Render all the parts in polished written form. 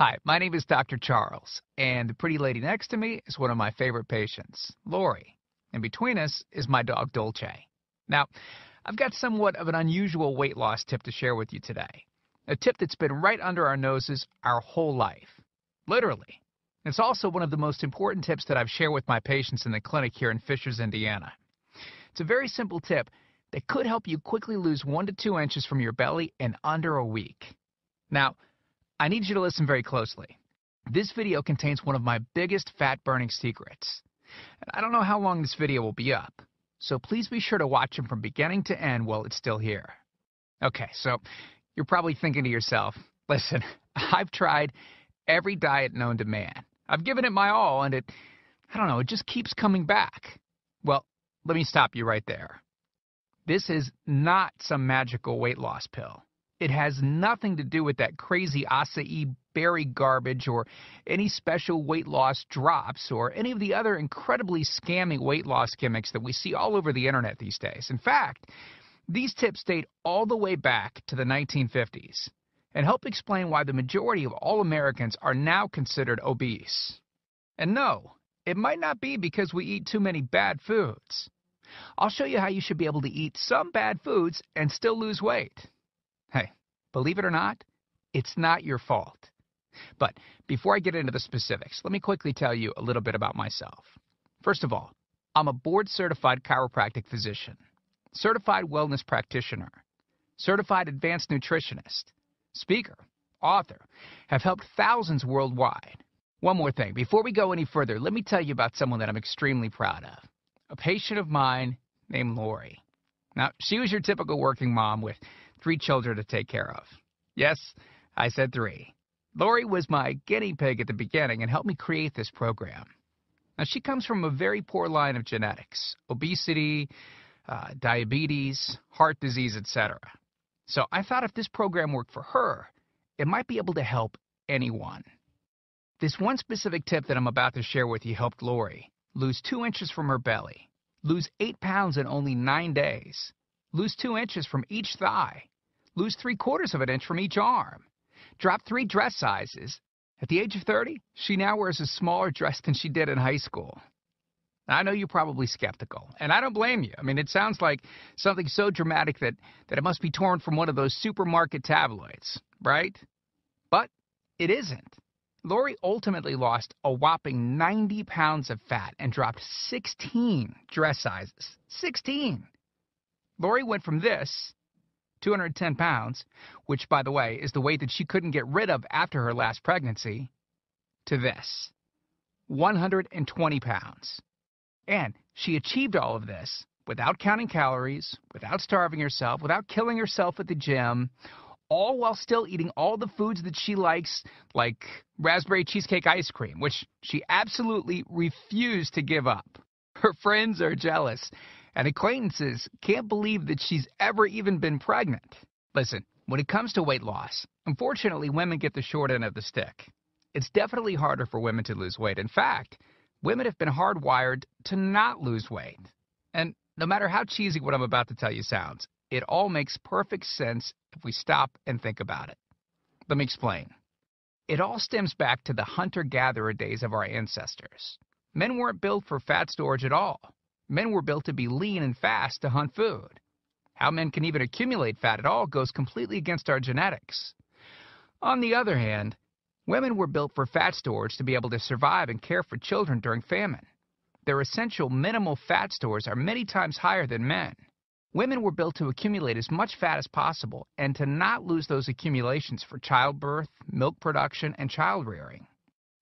Hi, my name is Dr. Charles, and the pretty lady next to me is one of my favorite patients, Lori. And between us is my dog, Dolce. Now, I've got somewhat of an unusual weight loss tip to share with you today. A tip that's been right under our noses our whole life. Literally. It's also one of the most important tips that I've shared with my patients in the clinic here in Fishers, Indiana. It's a very simple tip that could help you quickly lose 1 to 2 inches from your belly in under a week. Now, I need you to listen very closely. This video contains one of my biggest fat-burning secrets. And I don't know how long this video will be up, so please be sure to watch it from beginning to end while it's still here. Okay, so you're probably thinking to yourself, listen, I've tried every diet known to man. I've given it my all, and it just keeps coming back. Well, let me stop you right there. This is not some magical weight loss pill. It has nothing to do with that crazy acai berry garbage or any special weight loss drops or any of the other incredibly scammy weight loss gimmicks that we see all over the internet these days. In fact, these tips date all the way back to the 1950s and help explain why the majority of all Americans are now considered obese. And no, it might not be because we eat too many bad foods. I'll show you how you should be able to eat some bad foods and still lose weight. Hey, believe it or not, it's not your fault. But before I get into the specifics, let me quickly tell you a little bit about myself. First of all, I'm a board-certified chiropractic physician, certified wellness practitioner, certified advanced nutritionist, speaker, author, have helped thousands worldwide. One more thing, before we go any further, let me tell you about someone that I'm extremely proud of, a patient of mine named Lori. Now, she was your typical working mom with 3 children to take care of. Yes, I said 3. Lori was my guinea pig at the beginning and helped me create this program. Now, she comes from a very poor line of genetics, obesity, diabetes, heart disease, etc. So I thought if this program worked for her, it might be able to help anyone. This one specific tip that I'm about to share with you helped Lori lose 2 inches from her belly, lose 8 pounds in only 9 days, lose 2 inches from each thigh, lose 3/4 of an inch from each arm, drop 3 dress sizes. At the age of 30, she now wears a smaller dress than she did in high school. I know you're probably skeptical, and I don't blame you. I mean, it sounds like something so dramatic that it must be torn from one of those supermarket tabloids, right? But it isn't. Lori ultimately lost a whopping 90 pounds of fat and dropped 16 dress sizes. 16! Lori went from this, 210 pounds, which, by the way, is the weight that she couldn't get rid of after her last pregnancy, to this, 120 pounds. And she achieved all of this without counting calories, without starving herself, without killing herself at the gym, all while still eating all the foods that she likes, like raspberry cheesecake ice cream, which she absolutely refused to give up. Her friends are jealous, and acquaintances can't believe that she's ever even been pregnant. Listen, when it comes to weight loss, unfortunately, women get the short end of the stick. It's definitely harder for women to lose weight. In fact, women have been hardwired to not lose weight. And no matter how cheesy what I'm about to tell you sounds, it all makes perfect sense if we stop and think about it. Let me explain. It all stems back to the hunter-gatherer days of our ancestors. Men weren't built for fat storage at all. Men were built to be lean and fast to hunt food. How men can even accumulate fat at all goes completely against our genetics. On the other hand, women were built for fat storage to be able to survive and care for children during famine. Their essential minimal fat stores are many times higher than men. Women were built to accumulate as much fat as possible and to not lose those accumulations for childbirth, milk production, and child rearing.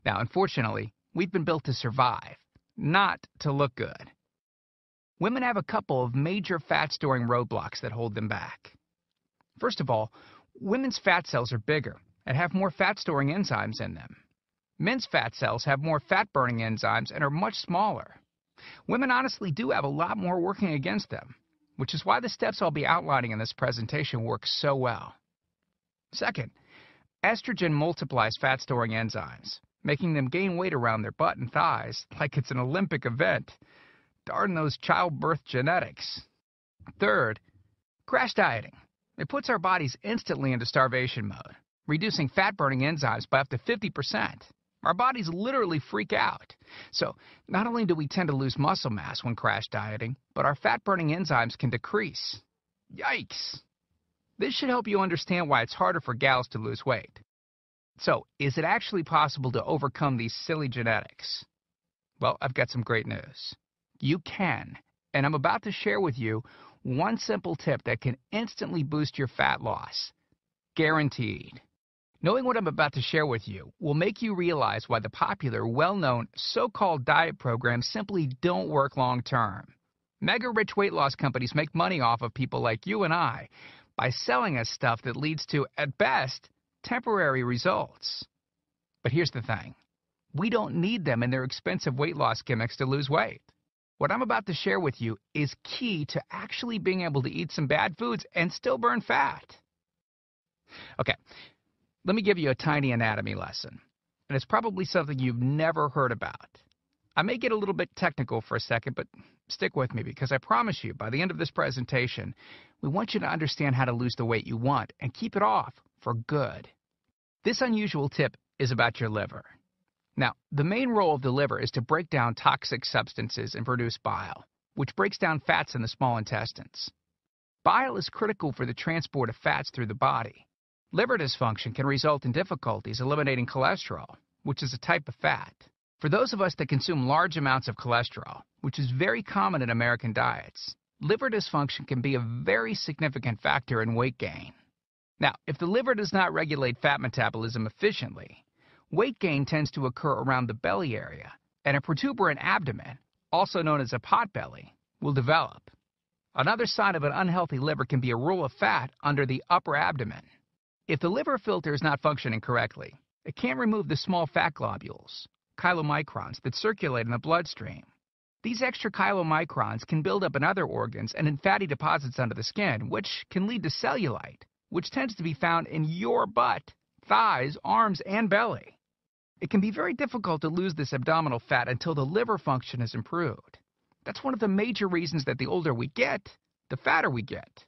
Now, unfortunately, we've been built to survive, not to look good. Women have a couple of major fat-storing roadblocks that hold them back. First of all, women's fat cells are bigger and have more fat-storing enzymes in them. Men's fat cells have more fat-burning enzymes and are much smaller. Women honestly do have a lot more working against them, which is why the steps I'll be outlining in this presentation work so well. Second, estrogen multiplies fat-storing enzymes, making them gain weight around their butt and thighs like it's an Olympic event. Darn those childbirth genetics. Third, crash dieting. It puts our bodies instantly into starvation mode. reducing fat-burning enzymes by up to 50%. Our bodies literally freak out. So not only do we tend to lose muscle mass when crash dieting, but our fat-burning enzymes can decrease. Yikes! This should help you understand why it's harder for gals to lose weight. So, is it actually possible to overcome these silly genetics? Well, I've got some great news. You can, and I'm about to share with you one simple tip that can instantly boost your fat loss. Guaranteed. Knowing what I'm about to share with you will make you realize why the popular, well-known, so-called diet programs simply don't work long-term. Mega-rich weight loss companies make money off of people like you and I by selling us stuff that leads to, at best, temporary results. But here's the thing. We don't need them in their expensive weight loss gimmicks to lose weight. What I'm about to share with you is key to actually being able to eat some bad foods and still burn fat. Okay, let me give you a tiny anatomy lesson. And it's probably something you've never heard about. I may get a little bit technical for a second, but stick with me because I promise you, by the end of this presentation, we want you to understand how to lose the weight you want and keep it off for good. This unusual tip is about your liver. Now, the main role of the liver is to break down toxic substances and produce bile, which breaks down fats in the small intestines. Bile is critical for the transport of fats through the body. Liver dysfunction can result in difficulties eliminating cholesterol, which is a type of fat. For those of us that consume large amounts of cholesterol, which is very common in American diets, liver dysfunction can be a very significant factor in weight gain. Now, if the liver does not regulate fat metabolism efficiently, weight gain tends to occur around the belly area, and a protuberant abdomen, also known as a potbelly, will develop. Another sign of an unhealthy liver can be a roll of fat under the upper abdomen. If the liver filter is not functioning correctly, it can't remove the small fat globules, chylomicrons, that circulate in the bloodstream. These extra chylomicrons can build up in other organs and in fatty deposits under the skin, which can lead to cellulite, which tends to be found in your butt, thighs, arms, and belly. It can be very difficult to lose this abdominal fat until the liver function is improved. That's one of the major reasons that the older we get, the fatter we get.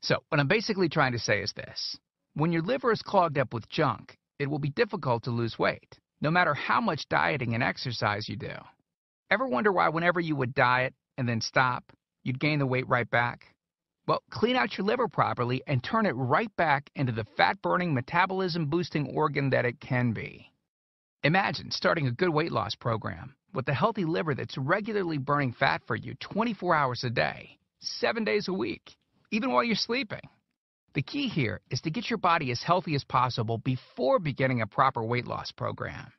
So, what I'm basically trying to say is this. When your liver is clogged up with junk, it will be difficult to lose weight, no matter how much dieting and exercise you do. Ever wonder why whenever you would diet and then stop, you'd gain the weight right back? Well, clean out your liver properly and turn it right back into the fat-burning, metabolism-boosting organ that it can be. Imagine starting a good weight loss program with a healthy liver that's regularly burning fat for you 24 hours a day, 7 days a week, even while you're sleeping. The key here is to get your body as healthy as possible before beginning a proper weight loss program.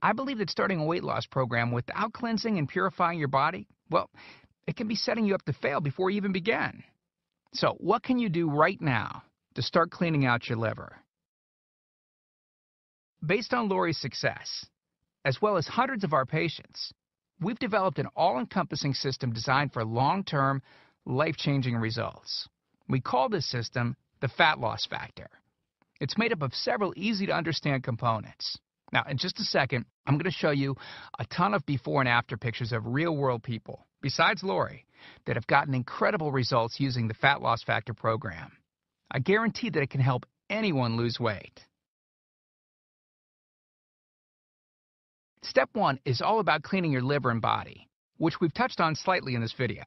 I believe that starting a weight loss program without cleansing and purifying your body, well, it can be setting you up to fail before you even begin. So, what can you do right now to start cleaning out your liver? Based on Lori's success, as well as hundreds of our patients, we've developed an all-encompassing system designed for long-term, life-changing results. We call this system the Fat Loss Factor. It's made up of several easy-to-understand components. Now, in just a second, I'm going to show you a ton of before and after pictures of real-world people, besides Lori, that have gotten incredible results using the Fat Loss Factor program. I guarantee that it can help anyone lose weight. Step 1 is all about cleaning your liver and body, which we've touched on slightly in this video.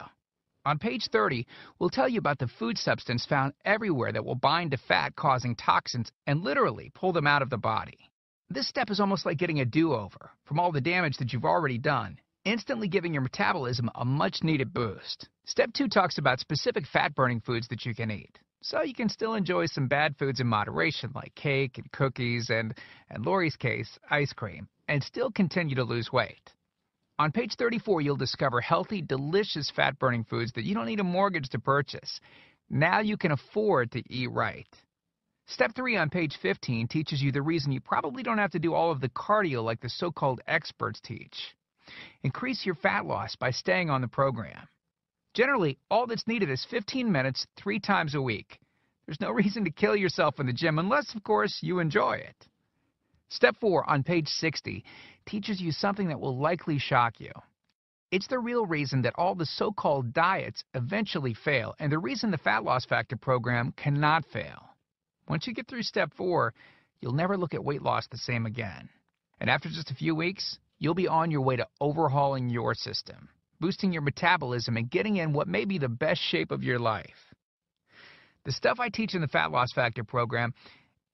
On page 30, we'll tell you about the food substance found everywhere that will bind to fat, causing toxins and literally pull them out of the body. This step is almost like getting a do-over from all the damage that you've already done, instantly giving your metabolism a much-needed boost. Step 2 talks about specific fat-burning foods that you can eat, so you can still enjoy some bad foods in moderation like cake and cookies and, in Lori's case, ice cream, and still continue to lose weight. On page 34, you'll discover healthy, delicious fat-burning foods that you don't need a mortgage to purchase. Now you can afford to eat right. Step 3 on page 15 teaches you the reason you probably don't have to do all of the cardio like the so-called experts teach. Increase your fat loss by staying on the program. Generally, all that's needed is 15 minutes 3 times a week. There's no reason to kill yourself in the gym unless, of course, you enjoy it. Step 4 on page 60 teaches you something that will likely shock you. It's the real reason that all the so-called diets eventually fail, and the reason the Fat Loss Factor program cannot fail. Once you get through step 4, you'll never look at weight loss the same again. And after just a few weeks, you'll be on your way to overhauling your system, boosting your metabolism, and getting in what may be the best shape of your life. The stuff I teach in the Fat Loss Factor program,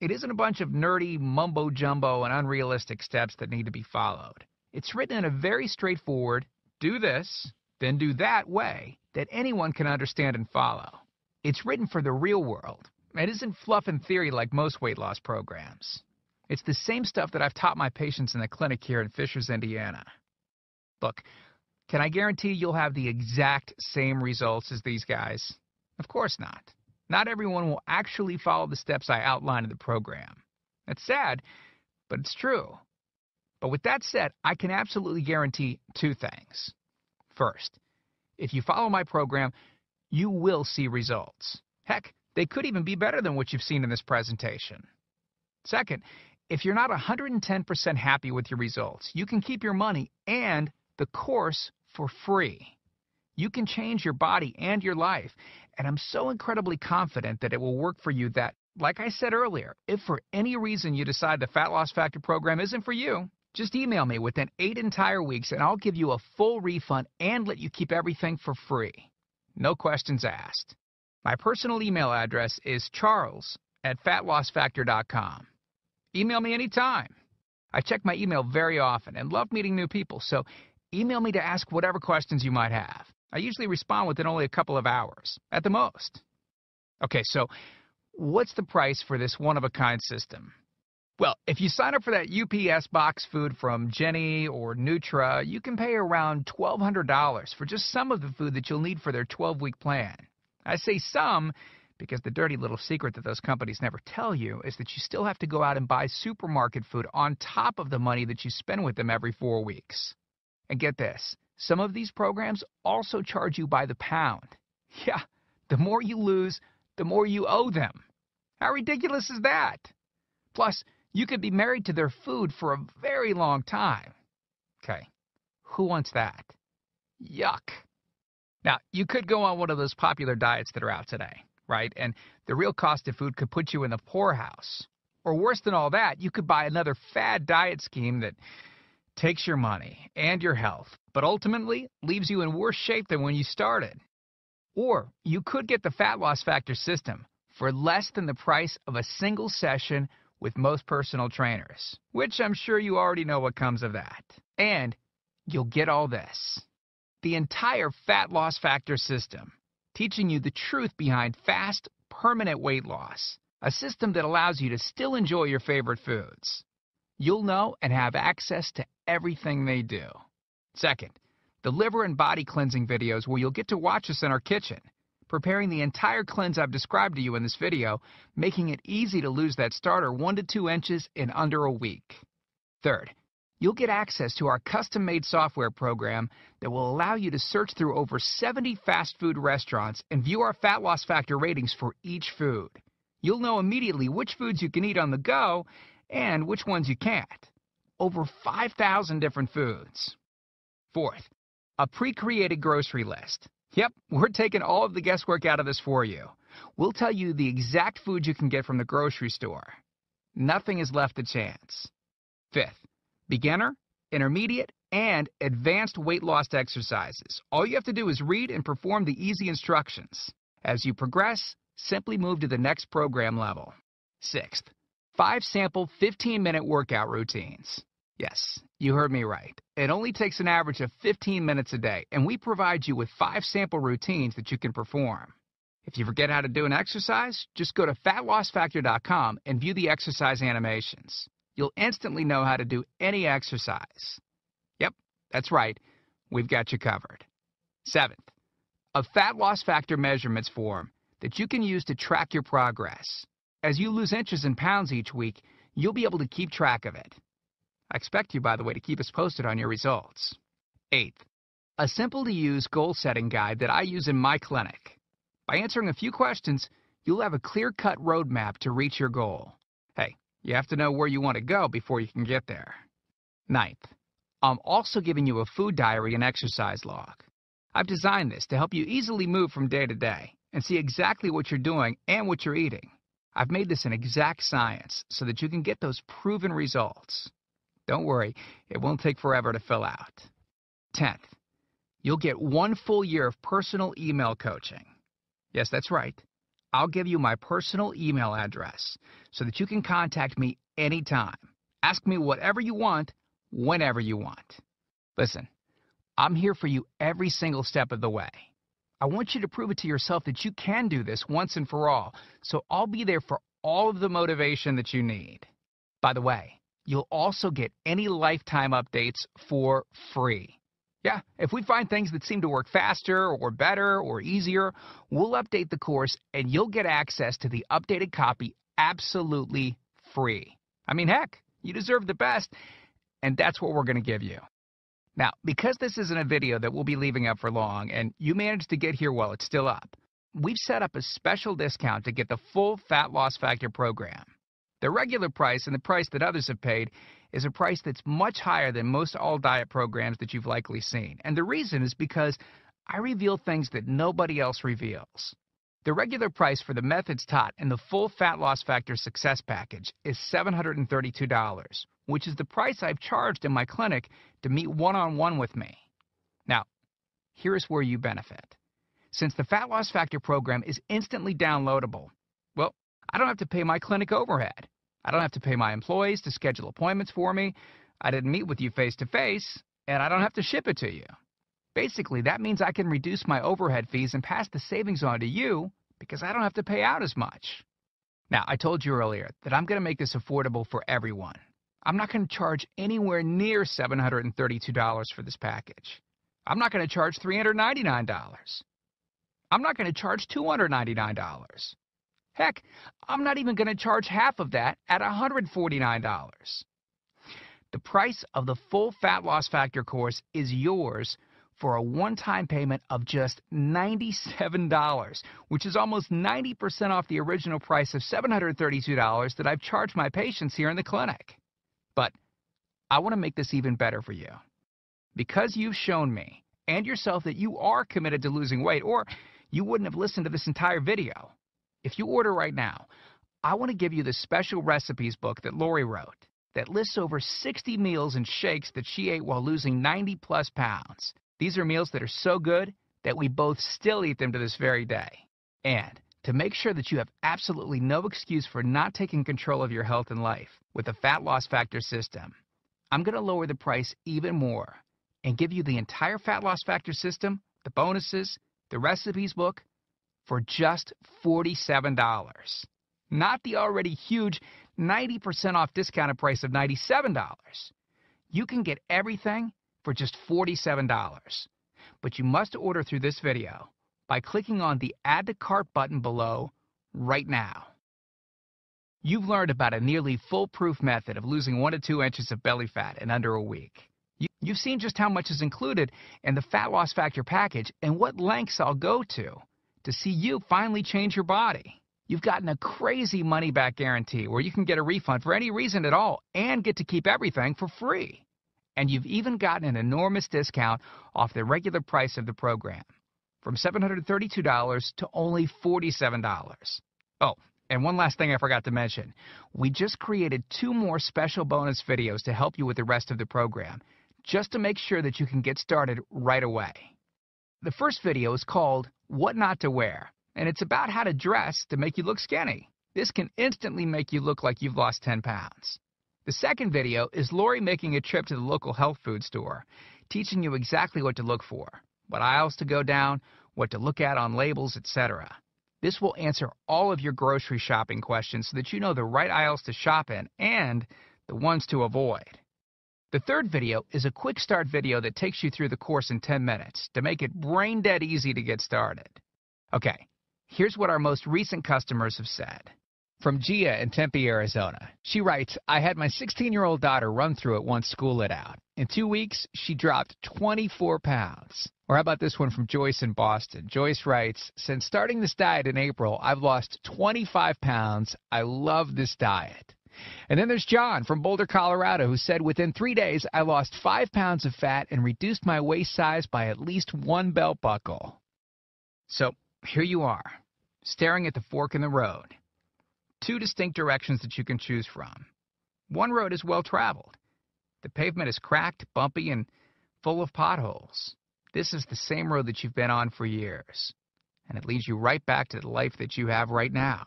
it isn't a bunch of nerdy mumbo-jumbo and unrealistic steps that need to be followed. It's written in a very straightforward, do this, then do that way that anyone can understand and follow. It's written for the real world. It isn't fluff and theory like most weight loss programs. It's the same stuff that I've taught my patients in the clinic here in Fishers, Indiana. Look, can I guarantee you'll have the exact same results as these guys? Of course not. Not everyone will actually follow the steps I outline in the program. It's sad, but it's true. But with that said, I can absolutely guarantee two things. First, if you follow my program, you will see results. Heck, they could even be better than what you've seen in this presentation. Second, if you're not 110% happy with your results, you can keep your money and the course for free. You can change your body and your life, and I'm so incredibly confident that it will work for you that, like I said earlier, if for any reason you decide the Fat Loss Factor program isn't for you, just email me within 8 entire weeks and I'll give you a full refund and let you keep everything for free. No questions asked. My personal email address is charles@fatlossfactor.com. Email me anytime. I check my email very often and love meeting new people, so email me to ask whatever questions you might have. I usually respond within only a couple of hours, at the most. Okay, so what's the price for this one-of-a-kind system? Well, if you sign up for that UPS box food from Jenny or Nutra, you can pay around $1,200 for just some of the food that you'll need for their 12-week plan. I say some because the dirty little secret that those companies never tell you is that you still have to go out and buy supermarket food on top of the money that you spend with them every 4 weeks. And get this, some of these programs also charge you by the pound. Yeah, the more you lose, the more you owe them. How ridiculous is that? Plus, you could be married to their food for a very long time. Okay, who wants that? Yuck. Now, you could go on one of those popular diets that are out today, right? And the real cost of food could put you in the poorhouse. Or worse than all that, you could buy another fad diet scheme that takes your money and your health, but ultimately leaves you in worse shape than when you started. Or you could get the Fat Loss Factor system for less than the price of a single session with most personal trainers, which I'm sure you already know what comes of that. And you'll get all this. The entire Fat Loss Factor system, teaching you the truth behind fast, permanent weight loss, a system that allows you to still enjoy your favorite foods. You'll know and have access to everything they do. Second, the liver and body cleansing videos where you'll get to watch us in our kitchen, preparing the entire cleanse I've described to you in this video, making it easy to lose that starter 1 to 2 inches in under a week. Third, you'll get access to our custom-made software program that will allow you to search through over 70 fast food restaurants and view our Fat Loss Factor ratings for each food. You'll know immediately which foods you can eat on the go and which ones you can't. Over 5,000 different foods. Fourth, a pre-created grocery list. Yep, we're taking all of the guesswork out of this for you. We'll tell you the exact food you can get from the grocery store. Nothing is left to chance. Fifth, beginner, intermediate, and advanced weight loss exercises. All you have to do is read and perform the easy instructions. As you progress, simply move to the next program level. Sixth, 5 sample 15-minute workout routines. Yes, you heard me right. It only takes an average of 15 minutes a day, and we provide you with 5 sample routines that you can perform. If you forget how to do an exercise, just go to fatlossfactor.com and view the exercise animations. You'll instantly know how to do any exercise. Yep, that's right. We've got you covered. Seventh, a Fat Loss Factor measurements form that you can use to track your progress. As you lose inches and pounds each week, you'll be able to keep track of it. I expect you, by the way, to keep us posted on your results. Eighth, a simple-to-use goal-setting guide that I use in my clinic. By answering a few questions, you'll have a clear-cut roadmap to reach your goal. Hey, you have to know where you want to go before you can get there. Ninth, I'm also giving you a food diary and exercise log. I've designed this to help you easily move from day to day and see exactly what you're doing and what you're eating. I've made this an exact science so that you can get those proven results. Don't worry, it won't take forever to fill out. 10th, you'll get 1 full year of personal email coaching. Yes, that's right. I'll give you my personal email address so that you can contact me anytime. Ask me whatever you want, whenever you want. Listen, I'm here for you every single step of the way. I want you to prove it to yourself that you can do this once and for all, so I'll be there for all of the motivation that you need. By the way, you'll also get any lifetime updates for free. Yeah, if we find things that seem to work faster or better or easier, we'll update the course and you'll get access to the updated copy absolutely free. I mean, heck, you deserve the best, and that's what we're going to give you. Now, because this isn't a video that we'll be leaving up for long, and you managed to get here while it's still up, we've set up a special discount to get the full Fat Loss Factor program. The regular price and the price that others have paid is a price that's much higher than most all-diet programs that you've likely seen. And the reason is because I reveal things that nobody else reveals. The regular price for the methods taught in the full Fat Loss Factor Success Package is $732, which is the price I've charged in my clinic to meet one-on-one with me. Now, here's where you benefit. Since the Fat Loss Factor program is instantly downloadable, well, I don't have to pay my clinic overhead. I don't have to pay my employees to schedule appointments for me. I didn't meet with you face-to-face, and I don't have to ship it to you. Basically, that means I can reduce my overhead fees and pass the savings on to you because I don't have to pay out as much. Now, I told you earlier that I'm going to make this affordable for everyone. I'm not going to charge anywhere near $732 for this package. I'm not going to charge $399. I'm not going to charge $299. Heck, I'm not even going to charge half of that at $149. The price of the full Fat Loss Factor course is yours for a one-time payment of just $97, which is almost 90% off the original price of $732 that I've charged my patients here in the clinic. But I want to make this even better for you. Because you've shown me and yourself that you are committed to losing weight, or you wouldn't have listened to this entire video. If you order right now, I want to give you the special recipes book that Lori wrote that lists over 60 meals and shakes that she ate while losing 90-plus pounds. These are meals that are so good that we both still eat them to this very day. And to make sure that you have absolutely no excuse for not taking control of your health and life with the Fat Loss Factor system, I'm going to lower the price even more and give you the entire Fat Loss Factor system, the bonuses, the recipes book, for just $47. Not the already huge 90% off discounted price of $97. You can get everything for just $47. But you must order through this video by clicking on the Add to Cart button below right now. You've learned about a nearly foolproof method of losing 1 to 2 inches of belly fat in under a week. You've seen just how much is included in the Fat Loss Factor package and what lengths I'll go to see you finally change your body. You've gotten a crazy money-back guarantee where you can get a refund for any reason at all and get to keep everything for free. And you've even gotten an enormous discount off the regular price of the program, from $732 to only $47. Oh, and one last thing I forgot to mention. We just created 2 more special bonus videos to help you with the rest of the program, just to make sure that you can get started right away. The first video is called What Not to Wear, and it's about how to dress to make you look skinny. This can instantly make you look like you've lost 10 pounds. The second video is Lori making a trip to the local health food store, teaching you exactly what to look for, what aisles to go down, what to look at on labels, etc. This will answer all of your grocery shopping questions so that you know the right aisles to shop in and the ones to avoid. The third video is a quick start video that takes you through the course in 10 minutes to make it brain dead easy to get started. Okay, here's what our most recent customers have said. From Gia in Tempe, Arizona. She writes, I had my 16-year-old daughter run through it once school let out. In 2 weeks, she dropped 24 pounds. Or how about this one from Joyce in Boston? Joyce writes, since starting this diet in April, I've lost 25 pounds. I love this diet. And then there's John from Boulder, Colorado, who said within 3 days, I lost 5 pounds of fat and reduced my waist size by at least 1 belt buckle. So here you are, staring at the fork in the road. two distinct directions that you can choose from. One road is well traveled. The pavement is cracked, bumpy, and full of potholes. This is the same road that you've been on for years, and it leads you right back to the life that you have right now.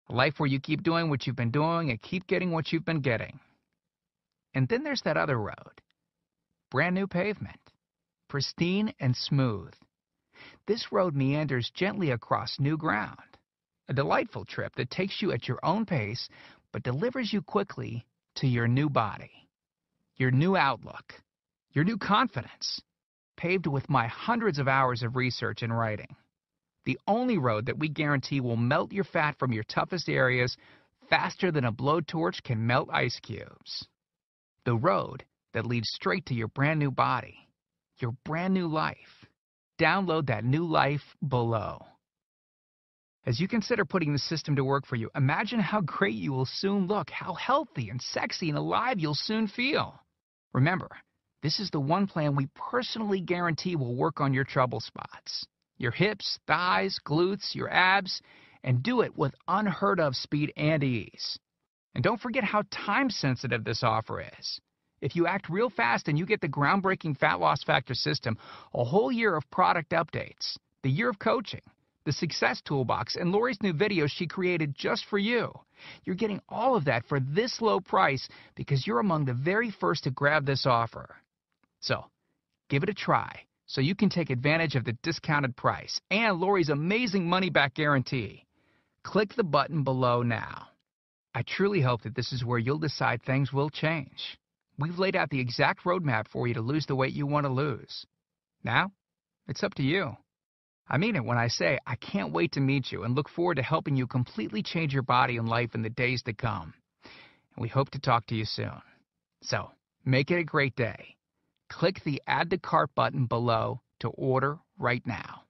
A life where you keep doing what you've been doing and keep getting what you've been getting. And then there's that other road. Brand new pavement. Pristine and smooth. This road meanders gently across new ground. A delightful trip that takes you at your own pace, but delivers you quickly to your new body, your new outlook, your new confidence, paved with my hundreds of hours of research and writing. The only road that we guarantee will melt your fat from your toughest areas faster than a blowtorch can melt ice cubes. The road that leads straight to your brand new body, your brand new life. Download that new life below. As you consider putting the system to work for you, imagine how great you will soon look, how healthy and sexy and alive you'll soon feel. Remember, this is the one plan we personally guarantee will work on your trouble spots. Your hips, thighs, glutes, your abs, and do it with unheard of speed and ease. And don't forget how time-sensitive this offer is. If you act real fast and you get the groundbreaking Fat Loss Factor system, a whole year of product updates, the year of coaching, the Success Toolbox, and Lori's new videos she created just for you. You're getting all of that for this low price because you're among the very first to grab this offer. So, give it a try so you can take advantage of the discounted price and Lori's amazing money-back guarantee. Click the button below now. I truly hope that this is where you'll decide things will change. We've laid out the exact roadmap for you to lose the weight you want to lose. Now, it's up to you. I mean it when I say I can't wait to meet you and look forward to helping you completely change your body and life in the days to come. And we hope to talk to you soon. So, make it a great day. Click the Add to Cart button below to order right now.